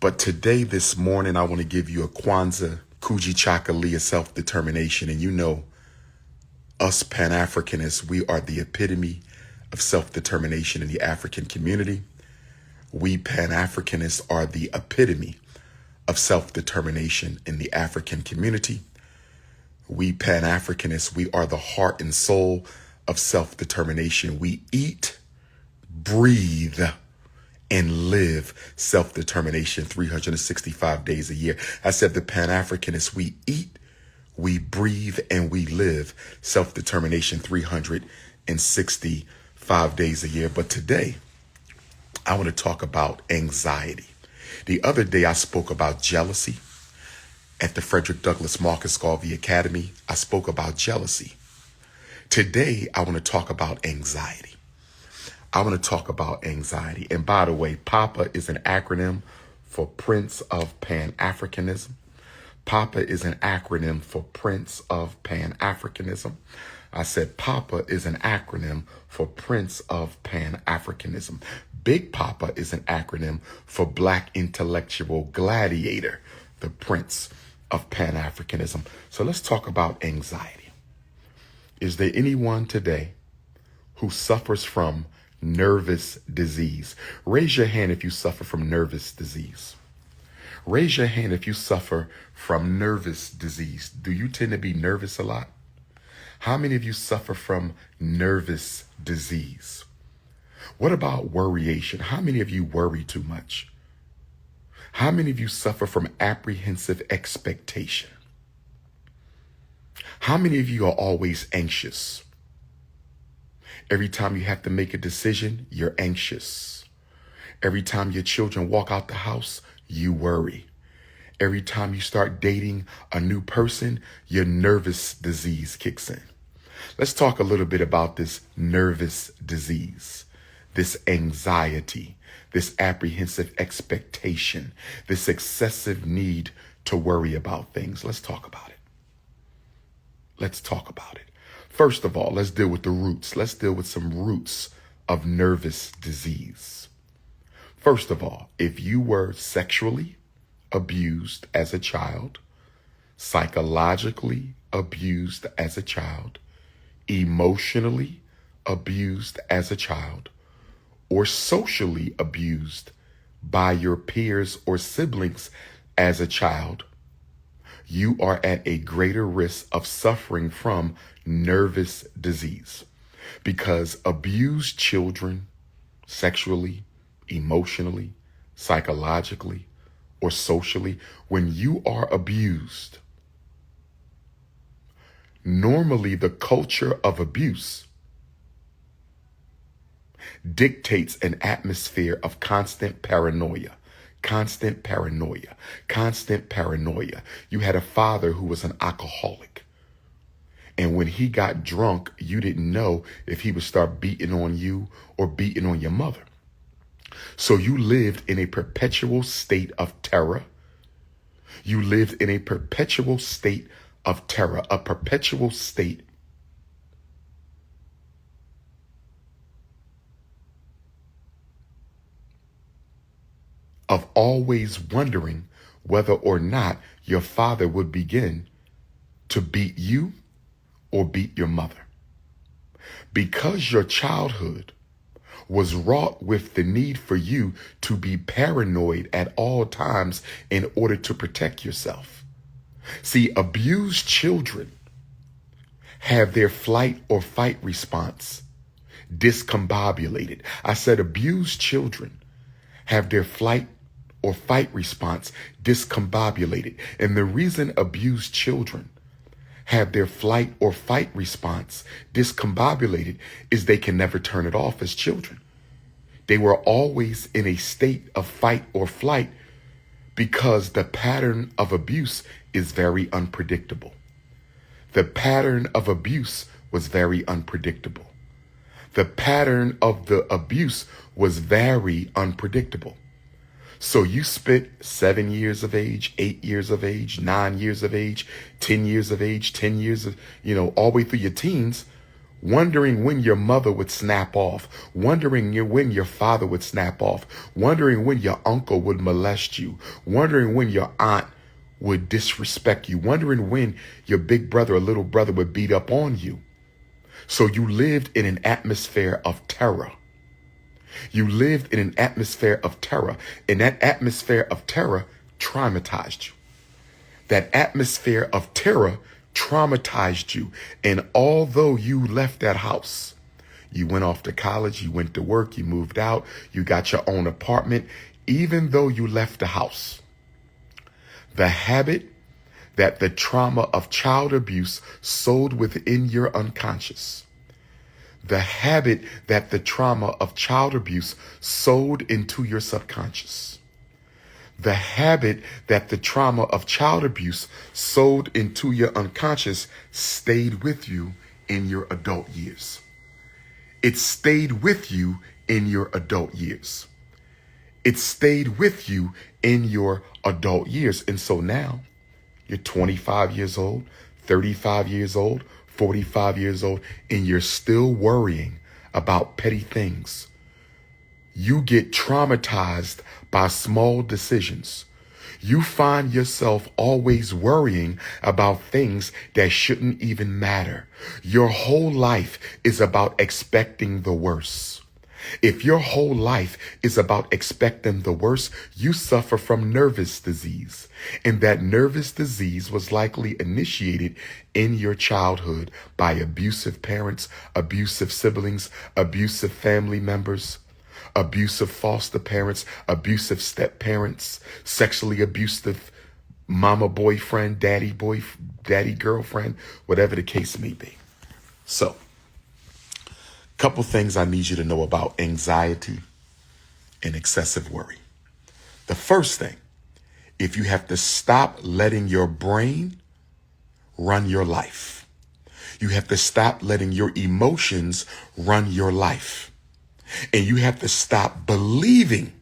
But today, this morning, I want to give you a Kwanzaa Kujichagulia self-determination. And you know, us Pan-Africanists, we are the epitome of self-determination in the African community. We Pan-Africanists are the epitome of self-determination in the African community. We Pan-Africanists, we are the heart and soul of self-determination. We eat, breathe, and live self-determination 365 days a year. I said the Pan-Africanists, we eat, we breathe, and we live self-determination 365 days a year. But today, I want to talk about anxiety. The other day, I spoke about jealousy. At the Frederick Douglass Marcus Garvey Academy, I spoke about jealousy. Today, I want to talk about anxiety. I want to talk about anxiety. And by the way, POPA is an acronym for Prince of Pan-Africanism. POPA is an acronym for Prince of Pan-Africanism. I said POPA is an acronym for Prince of Pan-Africanism. Big POPA is an acronym for Black Intellectual Gladiator, the Prince of Pan-Africanism. So let's talk about anxiety. Is there anyone today who suffers from nervous disease? Raise your hand if you suffer from nervous disease. Raise your hand if you suffer from nervous disease. Do you tend to be nervous a lot? How many of you suffer from nervous disease? What about worryation? How many of you worry too much? How many of you suffer from apprehensive expectation? How many of you are always anxious? Every time you have to make a decision, you're anxious. Every time your children walk out the house, you worry. Every time you start dating a new person, your nervous disease kicks in. Let's talk a little bit about this nervous disease, this anxiety, this apprehensive expectation, this excessive need to worry about things. Let's talk about it. Let's talk about it. First of all, let's deal with the roots. Let's deal with some roots of nervous disease. First of all, if you were sexually abused as a child, psychologically abused as a child, emotionally abused as a child, or socially abused by your peers or siblings as a child, you are at a greater risk of suffering from nervous disease, because abused children, sexually, emotionally, psychologically, or socially, when you are abused, normally the culture of abuse dictates an atmosphere of constant paranoia. Constant paranoia, constant paranoia. You had a father who was an alcoholic. And when he got drunk, you didn't know if he would start beating on you or beating on your mother. So you lived in a perpetual state of terror. You lived in a perpetual state of terror, a perpetual state of always wondering whether or not your father would begin to beat you or beat your mother. Because your childhood was wrought with the need for you to be paranoid at all times in order to protect yourself. See, abused children have their flight or fight response discombobulated. I said abused children have their flight or fight response discombobulated. And the reason abused children have their flight or fight response discombobulated is they can never turn it off as children. They were always in a state of fight or flight because the pattern of abuse is very unpredictable. The pattern of abuse was very unpredictable. The pattern of the abuse was very unpredictable. So you spent 7 years of age, 8 years of age, 9 years of age, 10 years of age, 10 years of, all the way through your teens wondering when your mother would snap off, wondering when your father would snap off, wondering when your uncle would molest you, wondering when your aunt would disrespect you, wondering when your big brother or little brother would beat up on you. So you lived in an atmosphere of terror. You lived in an atmosphere of terror, and that atmosphere of terror traumatized you. That atmosphere of terror traumatized you. And although you left that house, you went off to college, you went to work, you moved out, you got your own apartment, even though you left the house, the habit that the trauma of child abuse sowed within your unconscious, the habit that the trauma of child abuse sowed into your subconscious, the habit that the trauma of child abuse sowed into your unconscious stayed with you in your adult years. It stayed with you in your adult years. It stayed with you in your adult years. And so now you're 25 years old, 35 years old, 45 years old, and you're still worrying about petty things. You get traumatized by small decisions. You find yourself always worrying about things that shouldn't even matter. Your whole life is about expecting the worst. If your whole life is about expecting the worst, you suffer from nervous disease. And that nervous disease was likely initiated in your childhood by abusive parents, abusive siblings, abusive family members, abusive foster parents, abusive step parents, sexually abusive mama boyfriend, daddy girlfriend, whatever the case may be. So, couple things I need you to know about anxiety and excessive worry. The first thing, if you have to stop letting your brain run your life, you have to stop letting your emotions run your life, and you have to stop believing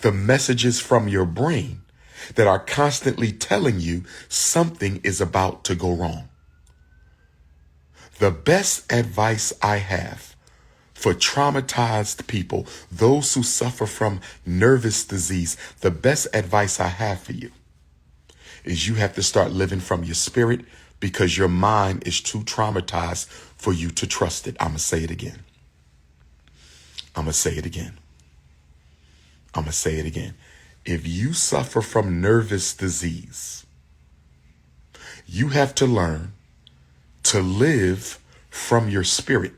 the messages from your brain that are constantly telling you something is about to go wrong. The best advice I have for traumatized people, those who suffer from nervous disease, the best advice I have for you is you have to start living from your spirit, because your mind is too traumatized for you to trust it. I'm going to say it again. I'm going to say it again. I'm going to say it again. If you suffer from nervous disease, you have to learn to live from your spirit.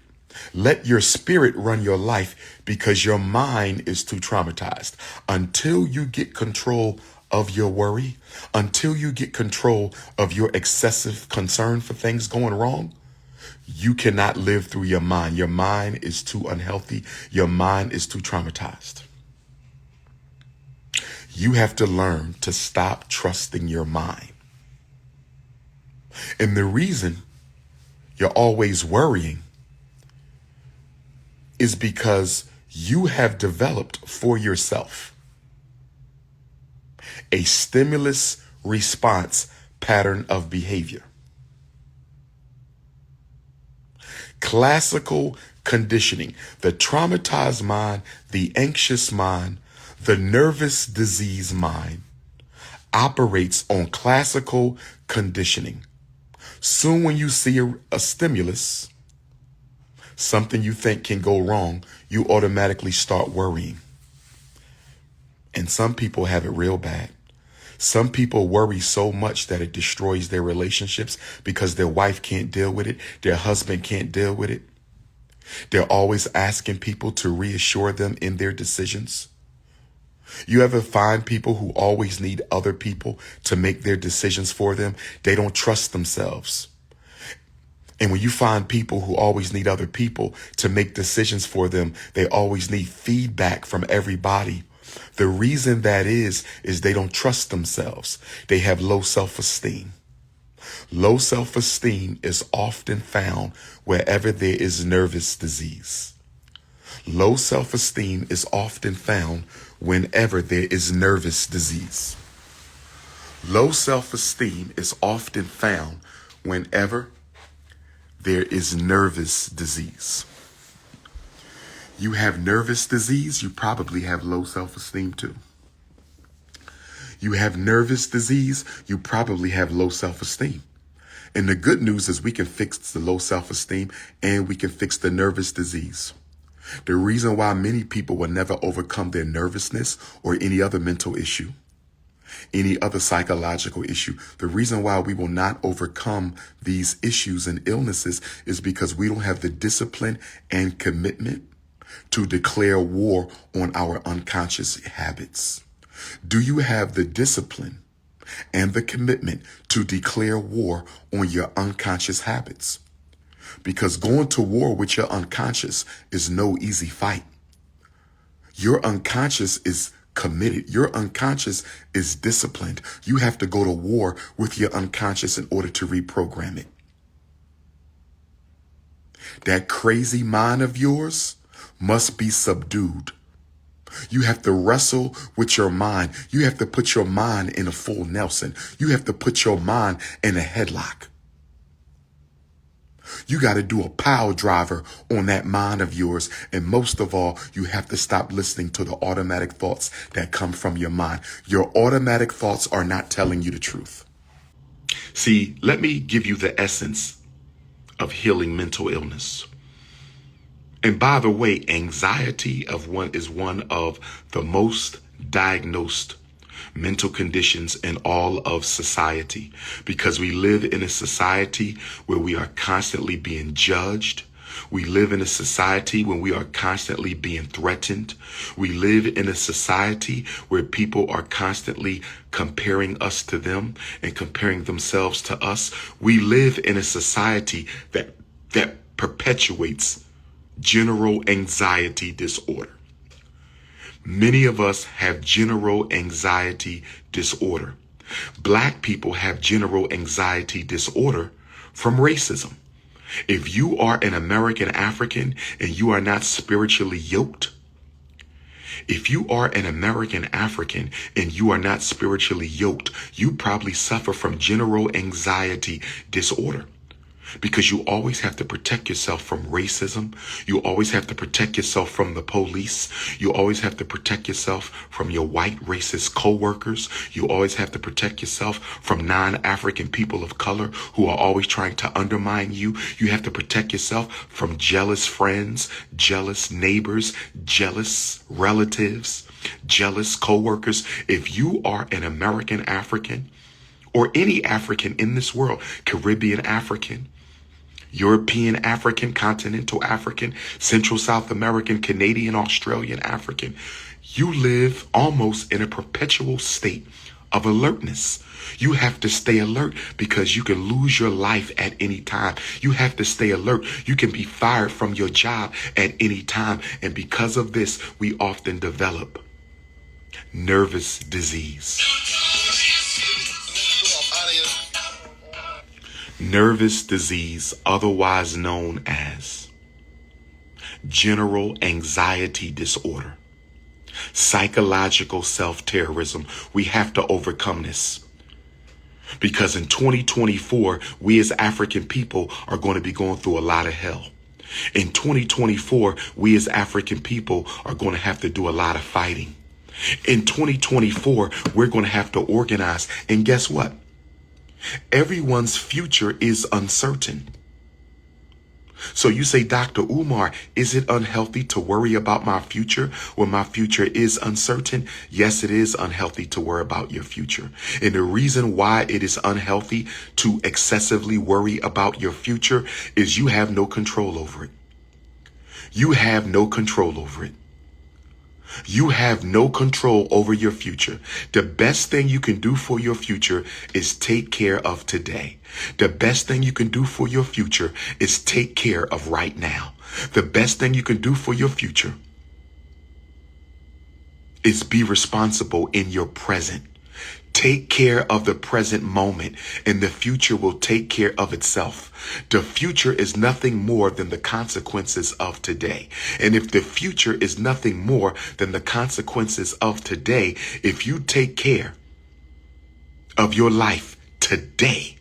Let your spirit run your life, because your mind is too traumatized. Until you get control of your worry, until you get control of your excessive concern for things going wrong, you cannot live through your mind. Your mind is too unhealthy. Your mind is too traumatized. You have to learn to stop trusting your mind. And the reason you're always worrying is because you have developed for yourself a stimulus response pattern of behavior. Classical conditioning, the traumatized mind, the anxious mind, the nervous disease mind operates on classical conditioning. Soon when you see a stimulus, something you think can go wrong, you automatically start worrying. And some people have it real bad. Some people worry so much that it destroys their relationships because their wife can't deal with it. Their husband can't deal with it. They're always asking people to reassure them in their decisions. You ever find people who always need other people to make their decisions for them? They don't trust themselves. And when you find people who always need other people to make decisions for them, they always need feedback from everybody. The reason that is they don't trust themselves. They have low self-esteem. Low self-esteem is often found wherever there is nervous disease. Low self-esteem is often found whenever there is nervous disease. Low self-esteem is often found whenever there is nervous disease. You have nervous disease, you probably have low self-esteem too. You have nervous disease, you probably have low self-esteem. And the good news is we can fix the low self-esteem and we can fix the nervous disease. The reason why many people will never overcome their nervousness or any other mental issue, any other psychological issue, the reason why we will not overcome these issues and illnesses is because we don't have the discipline and commitment to declare war on our unconscious habits. Do you have the discipline and the commitment to declare war on your unconscious habits? Because going to war with your unconscious is no easy fight. Your unconscious is committed. Your unconscious is disciplined. You have to go to war with your unconscious in order to reprogram it. That crazy mind of yours must be subdued. You have to wrestle with your mind. You have to put your mind in a full Nelson. You have to put your mind in a headlock. You got to do a power driver on that mind of yours. And most of all, you have to stop listening to the automatic thoughts that come from your mind. Your automatic thoughts are not telling you the truth. See, let me give you the essence of healing mental illness. And by the way, anxiety is one of the most diagnosed mental conditions in all of society, because we live in a society where we are constantly being judged. We live in a society when we are constantly being threatened. We live in a society where people are constantly comparing us to them and comparing themselves to us. We live in a society that perpetuates general anxiety disorder. Many of us have general anxiety disorder. Black people have general anxiety disorder from racism. If you are an American African and you are not spiritually yoked, if you are an American African and you are not spiritually yoked, you probably suffer from general anxiety disorder. Because you always have to protect yourself from racism. You always have to protect yourself from the police. You always have to protect yourself from your white racist co-workers. You always have to protect yourself from non-African people of color who are always trying to undermine you. You have to protect yourself from jealous friends, jealous neighbors, jealous relatives, jealous co-workers. If you are an American African or any African in this world, Caribbean African, European African, Continental African, Central South American, Canadian, Australian African, you live almost in a perpetual state of alertness. You have to stay alert because you can lose your life at any time. You have to stay alert. You can be fired from your job at any time. And because of this, we often develop nervous disease. Nervous disease, otherwise known as general anxiety disorder, psychological self-terrorism. We have to overcome this because in 2024, we as African people are going to be going through a lot of hell. In 2024, we as African people are going to have to do a lot of fighting. In 2024, we're going to have to organize. And guess what? Everyone's future is uncertain. So you say, Dr. Umar, is it unhealthy to worry about my future when my future is uncertain? Yes, it is unhealthy to worry about your future. And the reason why it is unhealthy to excessively worry about your future is you have no control over it. You have no control over it. You have no control over your future. The best thing you can do for your future is take care of today. The best thing you can do for your future is take care of right now. The best thing you can do for your future is be responsible in your present. Take care of the present moment, and the future will take care of itself. The future is nothing more than the consequences of today. And if the future is nothing more than the consequences of today, if you take care of your life today,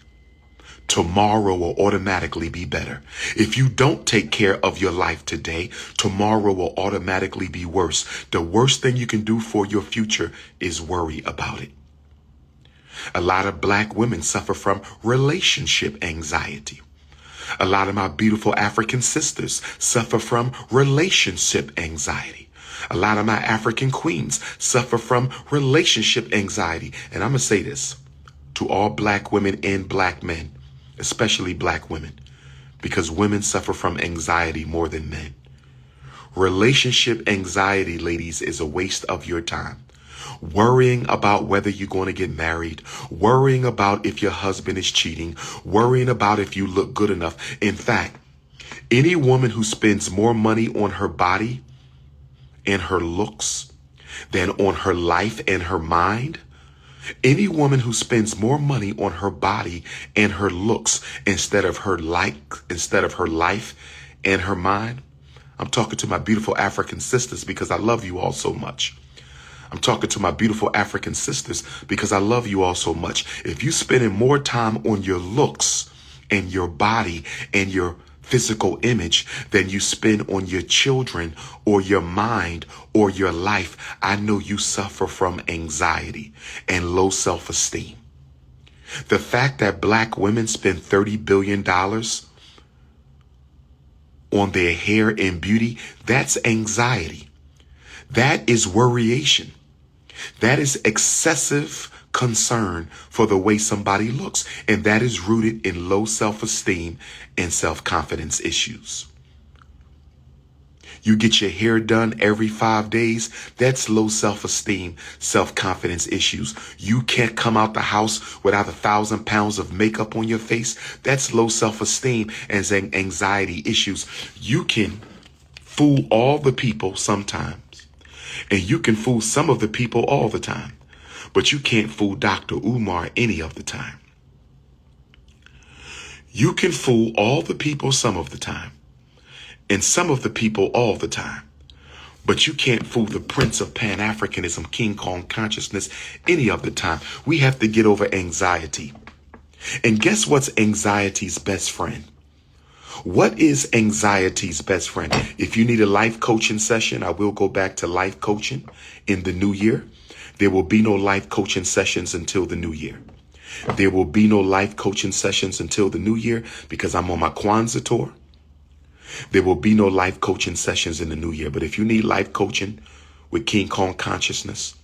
tomorrow will automatically be better. If you don't take care of your life today, tomorrow will automatically be worse. The worst thing you can do for your future is worry about it. A lot of black women suffer from relationship anxiety. A lot of my beautiful African sisters suffer from relationship anxiety. A lot of my African queens suffer from relationship anxiety. And I'm going to say this to all black women and black men, especially black women, because women suffer from anxiety more than men. Relationship anxiety, ladies, is a waste of your time. Worrying about whether you're going to get married, worrying about if your husband is cheating, worrying about if you look good enough. In fact, any woman who spends more money on her body and her looks than on her life and her mind, any woman who spends more money on her body and her looks instead of her life and her mind. I'm talking to my beautiful African sisters because I love you all so much. I'm talking to my beautiful African sisters because I love you all so much. If you're spending more time on your looks and your body and your physical image than you spend on your children or your mind or your life, I know you suffer from anxiety and low self-esteem. The fact that black women spend $30 billion on their hair and beauty, that's anxiety. That is worryation. That is excessive concern for the way somebody looks. And that is rooted in low self-esteem and self-confidence issues. You get your hair done every 5 days. That's low self-esteem, self-confidence issues. You can't come out the house without 1,000 pounds of makeup on your face. That's low self-esteem and anxiety issues. You can fool all the people sometimes, and you can fool some of the people all the time, but you can't fool Dr.UMAR any of the time. You can fool all the people some of the time, and some of the people all the time, but you can't fool the Prince of Pan-Africanism, King Kong consciousness any of the time. We have to get over anxiety. And guess what's anxiety's best friend? What is anxiety's best friend? If you need a life coaching session, I will go back to life coaching in the new year. There will be no life coaching sessions until the new year. There will be no life coaching sessions until the new year because I'm on my Kwanzaa tour. There will be no life coaching sessions in the new year. But if you need life coaching with King Kong consciousness,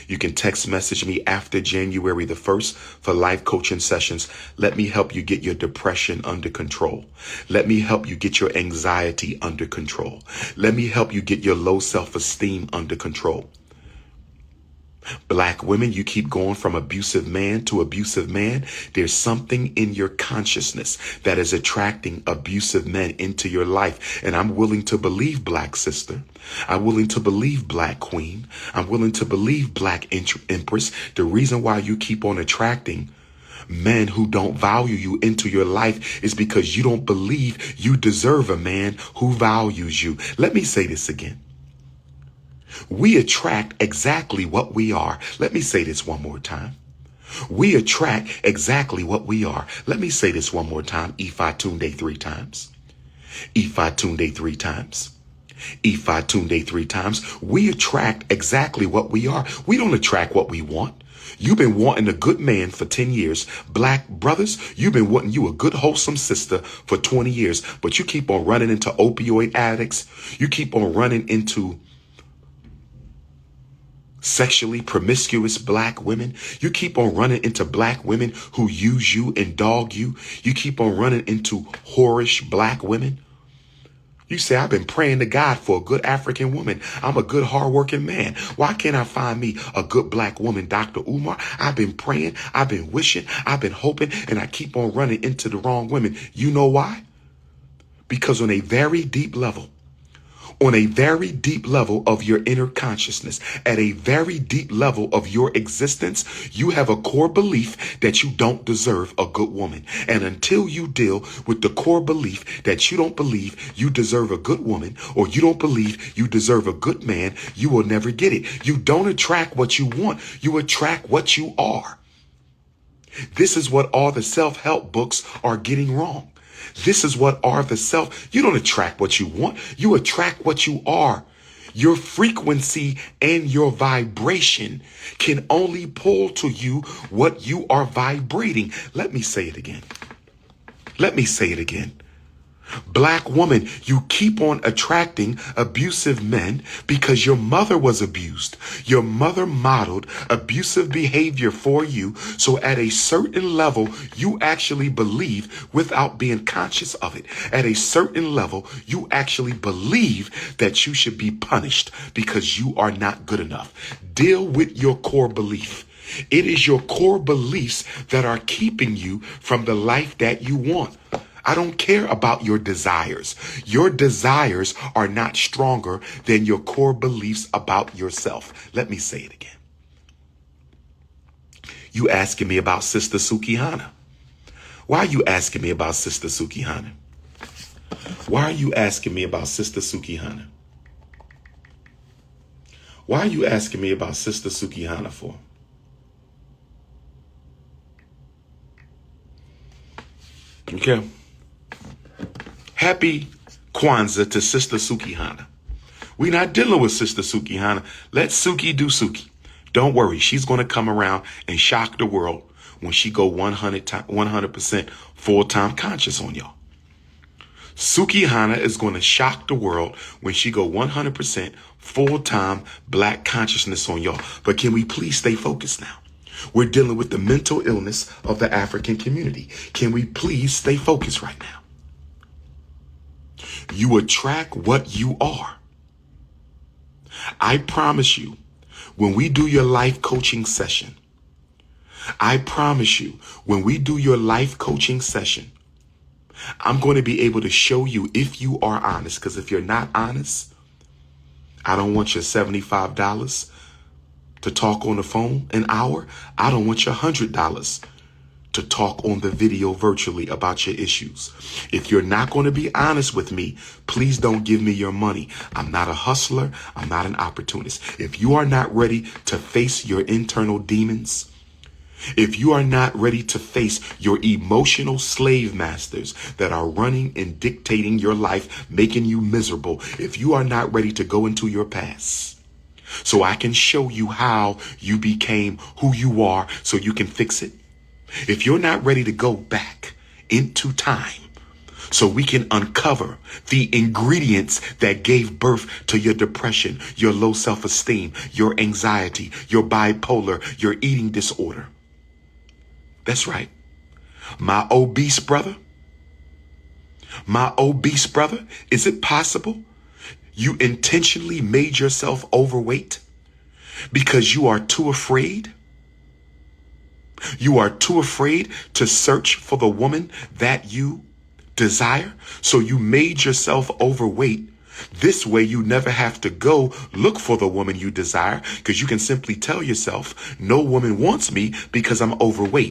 you can text message me after January the 1st for life coaching sessions. Let me help you get your depression under control. Let me help you get your anxiety under control. Let me help you get your low self-esteem under control. Black women, you keep going from abusive man to abusive man. There's something in your consciousness that is attracting abusive men into your life. And I'm willing to believe, black sister. I'm willing to believe, black queen. I'm willing to believe, black empress. The reason why you keep on attracting men who don't value you into your life is because you don't believe you deserve a man who values you. Let me say this again. We attract exactly what we are. Let me say this one more time. We attract exactly what we are. Let me say this one more time. Ifa Tunde 3 times. Ifa Tunde 3 times. Ifa Tunde 3 times. We attract exactly what we are. We don't attract what we want. You've been wanting a good man for 10 years. Black brothers, you've been wanting you a good, wholesome sister for 20 years. But you keep on running into opioid addicts. You keep on running into sexually promiscuous black women. You keep on running into black women who use you and dog you. You keep on running into whorish black women. You say, I've been praying to God for a good African woman. I'm a good, hardworking man. Why can't I find me a good black woman, Dr. Umar? I've been praying, I've been wishing, I've been hoping, and I keep on running into the wrong women. You know why? Because on a very deep level of your inner consciousness, at a very deep level of your existence, you have a core belief that you don't deserve a good woman. And until you deal with the core belief that you don't believe you deserve a good woman, or you don't believe you deserve a good man, you will never get it. You don't attract what you want. You attract what you are. This is what all the self-help books are getting wrong. This is what are the you don't attract what you want. You attract what you are. Your frequency and your vibration can only pull to you what you are vibrating. Let me say it again. Let me say it again. Black woman, you keep on attracting abusive men because your mother was abused. Your mother modeled abusive behavior for you. So at a certain level, you actually believe without being conscious of it. At a certain level, you actually believe that you should be punished because you are not good enough. Deal with your core belief. It is your core beliefs that are keeping you from the life that you want. I don't care about your desires. Your desires are not stronger than your core beliefs about yourself. Let me say it again. You asking me about Sister Sukihana. Why are you asking me about Sister Sukihana? Why are you asking me about Sister Sukihana? Why are you asking me about Sister Sukihana for? Okay. Happy Kwanzaa to Sister Sukihana. We're not dealing with Sister Sukihana. Let Suki do Suki. Don't worry. She's going to come around and shock the world when she go 100% full-time conscious on y'all. Sukihana is going to shock the world when she go 100% full-time black consciousness on y'all. But can we please stay focused now? We're dealing with the mental illness of the African community. Can we please stay focused right now? You attract what you are. I promise you, when we do your life coaching session, I promise you, when we do your life coaching session, I'm going to be able to show you if you are honest. Because if you're not honest, I don't want your $75 to talk on the phone an hour. I don't want your $100 to talk on the video virtually about your issues. If you're not going to be honest with me, please don't give me your money. I'm not a hustler. I'm not an opportunist. If you are not ready to face your internal demons, if you are not ready to face your emotional slave masters that are running and dictating your life, making you miserable, if you are not ready to go into your past, so I can show you how you became who you are so you can fix it. If you're not ready to go back into time so we can uncover the ingredients that gave birth to your depression, your low self-esteem, your anxiety, your bipolar, your eating disorder. That's right. My obese brother, is it possible you intentionally made yourself overweight because you are too afraid? You are too afraid to search for the woman that you desire. So you made yourself overweight. This way you never have to go look for the woman you desire, because you can simply tell yourself, no woman wants me because I'm overweight.